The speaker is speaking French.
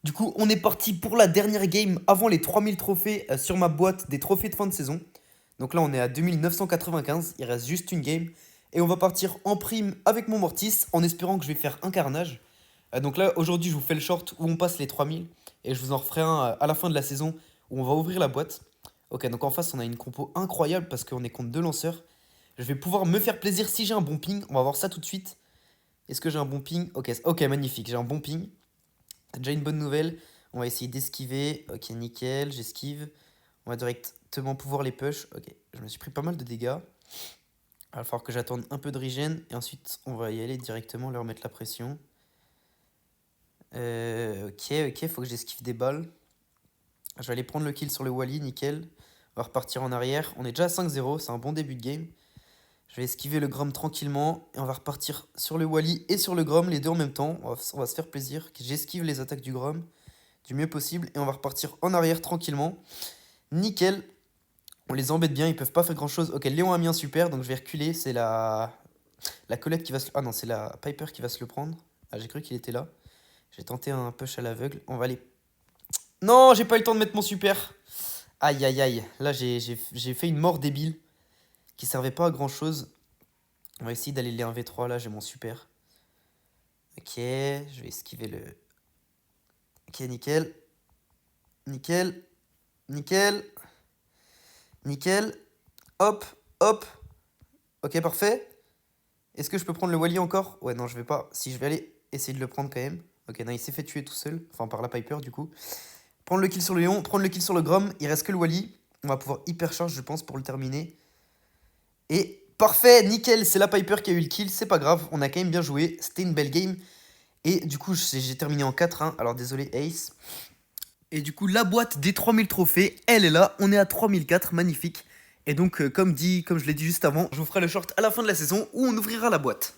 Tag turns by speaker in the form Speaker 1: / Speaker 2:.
Speaker 1: Du coup, on est parti pour la dernière game avant les 3000 trophées sur ma boîte des trophées de fin de saison. Donc là, on est à 2995, il reste juste une game. Et on va partir en prime avec mon Mortis en espérant que je vais faire un carnage. Donc là, aujourd'hui, je vous fais le short où on passe les 3000. Et je vous en referai un à la fin de la saison où on va ouvrir la boîte. Ok, donc en face, on a une compo incroyable parce qu'on est contre deux lanceurs. Je vais pouvoir me faire plaisir si j'ai un bon ping. On va voir ça tout de suite. Est-ce que j'ai un bon ping? Ok, ok, magnifique, j'ai un bon ping. C'est déjà une bonne nouvelle. On va essayer d'esquiver. Ok, nickel, j'esquive. On va directement pouvoir les push. Ok, je me suis pris pas mal de dégâts. Il va falloir que j'attende un peu de regen. Et ensuite, on va y aller directement, leur mettre la pression. Ok, faut que j'esquive des balles. Je vais aller prendre le kill sur le Wally, nickel. On va repartir en arrière. On est déjà à 5-0, c'est un bon début de game. Je vais esquiver le Grom tranquillement. Et on va repartir sur le Wally et sur le Grom, les deux en même temps. On va se faire plaisir. J'esquive les attaques du Grom du mieux possible. Et on va repartir en arrière tranquillement. Nickel. On les embête bien, ils peuvent pas faire grand chose. Ok, Léon a mis un super, donc je vais reculer. C'est la Colette qui va se... Ah non, c'est la Piper qui va se le prendre. Ah, j'ai cru qu'il était là. J'ai tenté un push à l'aveugle. On va aller... Non, j'ai pas eu le temps de mettre mon super. Aïe, aïe, aïe. Là, j'ai fait une mort débile qui servait pas à grand chose. On va essayer d'aller les 1v3. Là, j'ai mon super. Ok, je vais esquiver le... Ok, nickel. Nickel. Nickel. Nickel. Hop, hop. Ok, parfait. Est-ce que je peux prendre le Wally encore? Ouais, non, je vais pas. Si, je vais aller essayer de le prendre quand même. Ok, non, il s'est fait tuer tout seul. Enfin, par la Piper, du coup. Prendre le kill sur le Léon, prendre le kill sur le Grom. Il reste que le Wally. On va pouvoir hyper charge, je pense, pour le terminer. Et parfait, nickel, c'est la Piper qui a eu le kill. C'est pas grave, on a quand même bien joué. C'était une belle game. Et du coup, j'ai terminé en 4-1. Alors, désolé, Ace. Et du coup, la boîte des 3000 trophées, elle est là. On est à 3004, magnifique. Et donc, comme je l'ai dit juste avant, je vous ferai le short à la fin de la saison où on ouvrira la boîte.